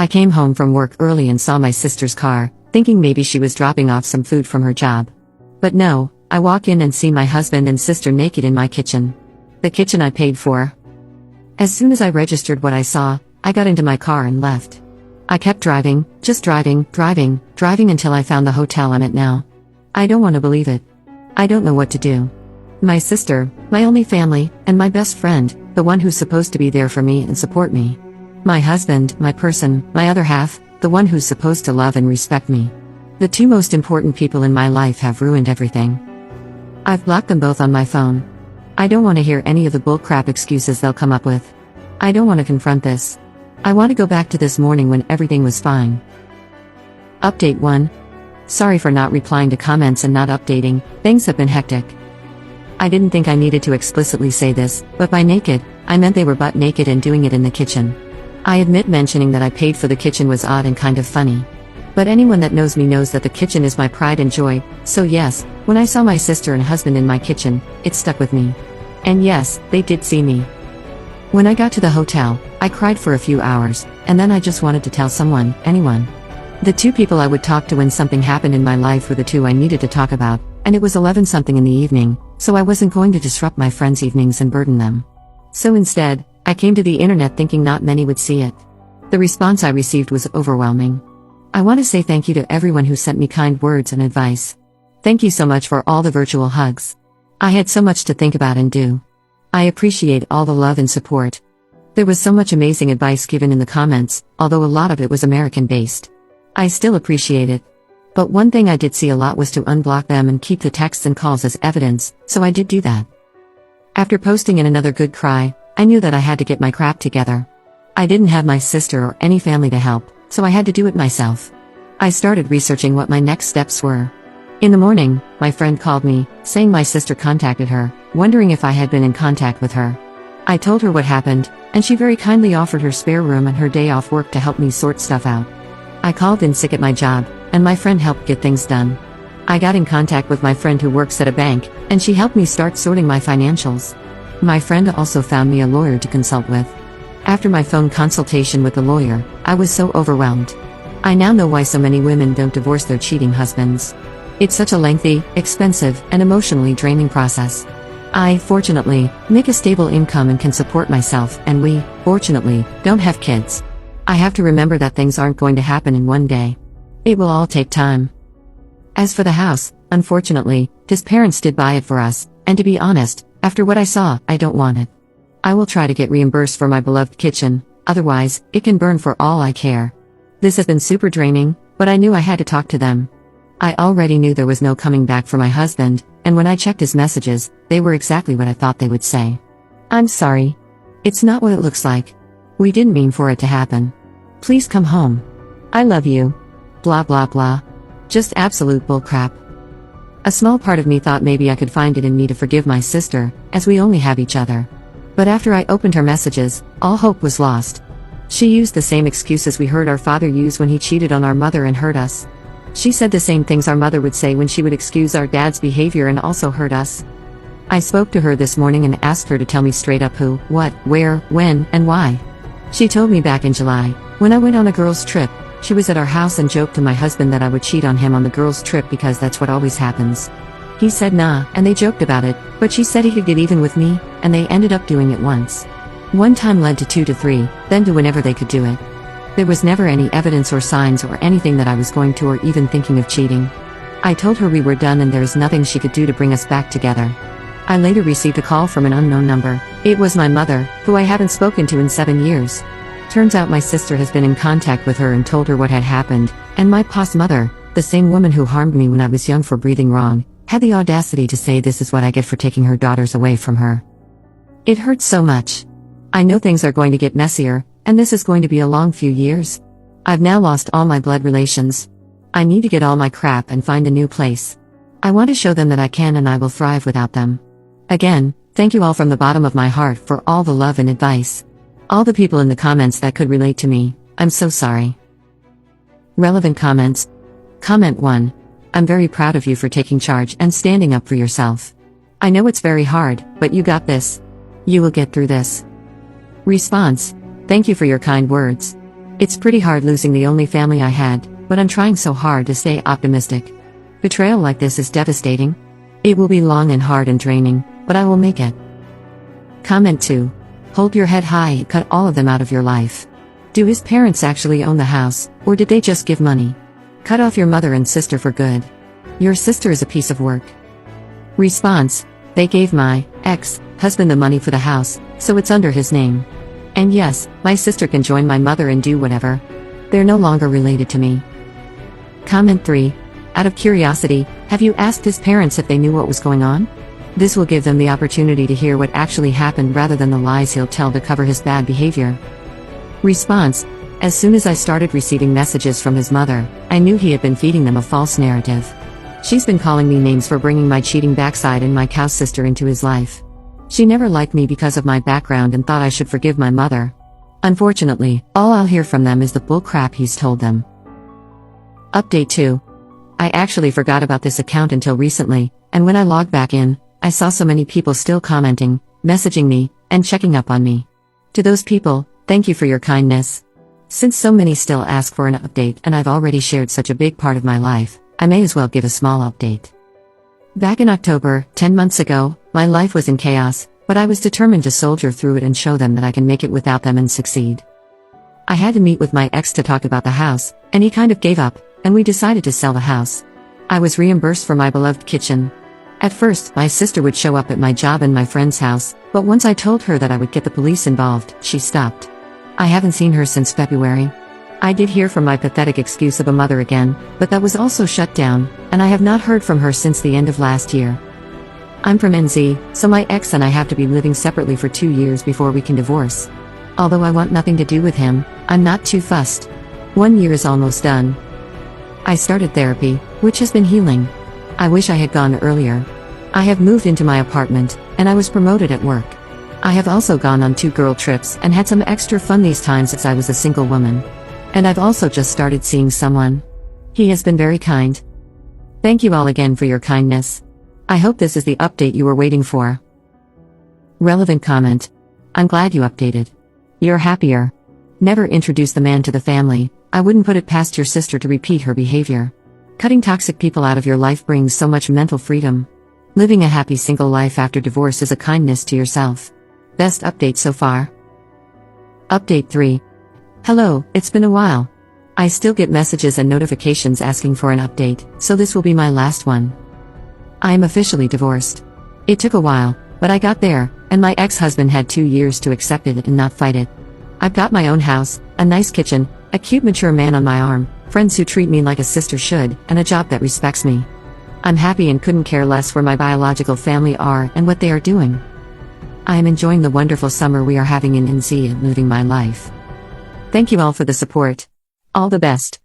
I came home from work early and saw my sister's car, thinking maybe she was dropping off some food from her job. But no, I walk in and see my husband and sister naked in my kitchen. The kitchen I paid for. As soon as I registered what I saw, I got into my car and left. I kept driving, just driving until I found the hotel I'm at now. I don't want to believe it. I don't know what to do. My sister, my only family, and my best friend, the one who's supposed to be there for me and support me. My husband, my person, my other half, the one who's supposed to love and respect me. The two most important people in my life have ruined everything. I've blocked them both on my phone. I don't want to hear any of the bullcrap excuses they'll come up with. I don't want to confront this. I want to go back to this morning when everything was fine. Update 1. Sorry for not replying to comments and not updating, things have been hectic. I didn't think I needed to explicitly say this, but by naked, I meant they were butt naked and doing it in the kitchen. I admit mentioning that I paid for the kitchen was odd and kind of funny. But anyone that knows me knows that the kitchen is my pride and joy, so yes, when I saw my sister and husband in my kitchen, it stuck with me. And yes, they did see me. When I got to the hotel, I cried for a few hours, and then I just wanted to tell someone, anyone. The two people I would talk to when something happened in my life were the two I needed to talk about, and it was 11-something in the evening, so I wasn't going to disrupt my friends' evenings and burden them. So instead, I came to the internet thinking not many would see it. The response I received was overwhelming. I want to say thank you to everyone who sent me kind words and advice. Thank you so much for all the virtual hugs. I had so much to think about and do. I appreciate all the love and support. There was so much amazing advice given in the comments, although a lot of it was American-based. I still appreciate it. But one thing I did see a lot was to unblock them and keep the texts and calls as evidence, so I did do that. After posting in another good cry, I knew that I had to get my crap together. I didn't have my sister or any family to help, so I had to do it myself. I started researching what my next steps were. In the morning, my friend called me, saying my sister contacted her, wondering if I had been in contact with her. I told her what happened, and she very kindly offered her spare room and her day off work to help me sort stuff out. I called in sick at my job, and my friend helped get things done. I got in contact with my friend who works at a bank, and she helped me start sorting my financials. My friend also found me a lawyer to consult with. After my phone consultation with the lawyer, I was so overwhelmed. I now know why so many women don't divorce their cheating husbands. It's such a lengthy, expensive, and emotionally draining process. I, fortunately, make a stable income and can support myself, and we, fortunately, don't have kids. I have to remember that things aren't going to happen in one day. It will all take time. As for the house, unfortunately, his parents did buy it for us, and to be honest, after what I saw, I don't want it. I will try to get reimbursed for my beloved kitchen, otherwise, it can burn for all I care. This has been super draining, but I knew I had to talk to them. I already knew there was no coming back for my husband, and when I checked his messages, they were exactly what I thought they would say. I'm sorry. It's not what it looks like. We didn't mean for it to happen. Please come home. I love you. Blah blah blah. Just absolute bullcrap. A small part of me thought maybe I could find it in me to forgive my sister, as we only have each other. But after I opened her messages, all hope was lost. She used the same excuses we heard our father use when he cheated on our mother and hurt us. She said the same things our mother would say when she would excuse our dad's behavior and also hurt us. I spoke to her this morning and asked her to tell me straight up who, what, where, when, and why. She told me back in July, when I went on a girls' trip, she was at our house and joked to my husband that I would cheat on him on the girls' trip because that's what always happens. He said nah, and they joked about it, but she said he could get even with me, and they ended up doing it once. One time led to 2 to 3, then to whenever they could do it. There was never any evidence or signs or anything that I was going to or even thinking of cheating. I told her we were done and there is nothing she could do to bring us back together. I later received a call from an unknown number. It was my mother, who I haven't spoken to in 7 years. Turns out my sister has been in contact with her and told her what had happened, and my past mother, the same woman who harmed me when I was young for breathing wrong, had the audacity to say this is what I get for taking her daughters away from her. It hurts so much. I know things are going to get messier, and this is going to be a long few years. I've now lost all my blood relations. I need to get all my crap and find a new place. I want to show them that I can and I will thrive without them. Again, thank you all from the bottom of my heart for all the love and advice. All the people in the comments that could relate to me, I'm so sorry. Relevant comments. Comment 1. I'm very proud of you for taking charge and standing up for yourself. I know it's very hard, but you got this. You will get through this. Response. Thank you for your kind words. It's pretty hard losing the only family I had, but I'm trying so hard to stay optimistic. Betrayal like this is devastating. It will be long and hard and draining, but I will make it. Comment 2. Hold your head high and cut all of them out of your life. Do his parents actually own the house, or did they just give money? Cut off your mother and sister for good. Your sister is a piece of work. Response. They gave my ex-husband the money for the house, so it's under his name. And yes, my sister can join my mother and do whatever. They're no longer related to me. Comment 3. Out of curiosity, have you asked his parents if they knew what was going on? This will give them the opportunity to hear what actually happened rather than the lies he'll tell to cover his bad behavior. Response. As soon as I started receiving messages from his mother, I knew he had been feeding them a false narrative. She's been calling me names for bringing my cheating backside and my cow sister into his life. She never liked me because of my background and thought I should forgive my mother. Unfortunately, all I'll hear from them is the bull crap he's told them. Update 2. I actually forgot about this account until recently, and when I logged back in, I saw so many people still commenting, messaging me, and checking up on me. To those people, thank you for your kindness. Since so many still ask for an update and I've already shared such a big part of my life, I may as well give a small update. Back in October, 10 months ago, my life was in chaos, but I was determined to soldier through it and show them that I can make it without them and succeed. I had to meet with my ex to talk about the house, and he kind of gave up, and we decided to sell the house. I was reimbursed for my beloved kitchen. At first, my sister would show up at my job and my friend's house, but once I told her that I would get the police involved, she stopped. I haven't seen her since February. I did hear from my pathetic excuse of a mother again, but that was also shut down, and I have not heard from her since the end of last year. I'm from NZ, so my ex and I have to be living separately for 2 years before we can divorce. Although I want nothing to do with him, I'm not too fussed. 1 year is almost done. I started therapy, which has been healing. I wish I had gone earlier. I have moved into my apartment, and I was promoted at work. I have also gone on 2 girl trips and had some extra fun these times as I was a single woman. And I've also just started seeing someone. He has been very kind. Thank you all again for your kindness. I hope this is the update you were waiting for. Relevant comment. I'm glad you updated. You're happier. Never introduce the man to the family. I wouldn't put it past your sister to repeat her behavior. Cutting toxic people out of your life brings so much mental freedom. Living a happy single life after divorce is a kindness to yourself. Best update so far. Update 3. Hello, it's been a while. I still get messages and notifications asking for an update, so this will be my last one. I am officially divorced. It took a while, but I got there, and my ex-husband had 2 years to accept it and not fight it. I've got my own house, a nice kitchen, a cute mature man on my arm, friends who treat me like a sister should, and a job that respects me. I'm happy and couldn't care less where my biological family are and what they are doing. I am enjoying the wonderful summer we are having in NZ and living my life. Thank you all for the support. All the best.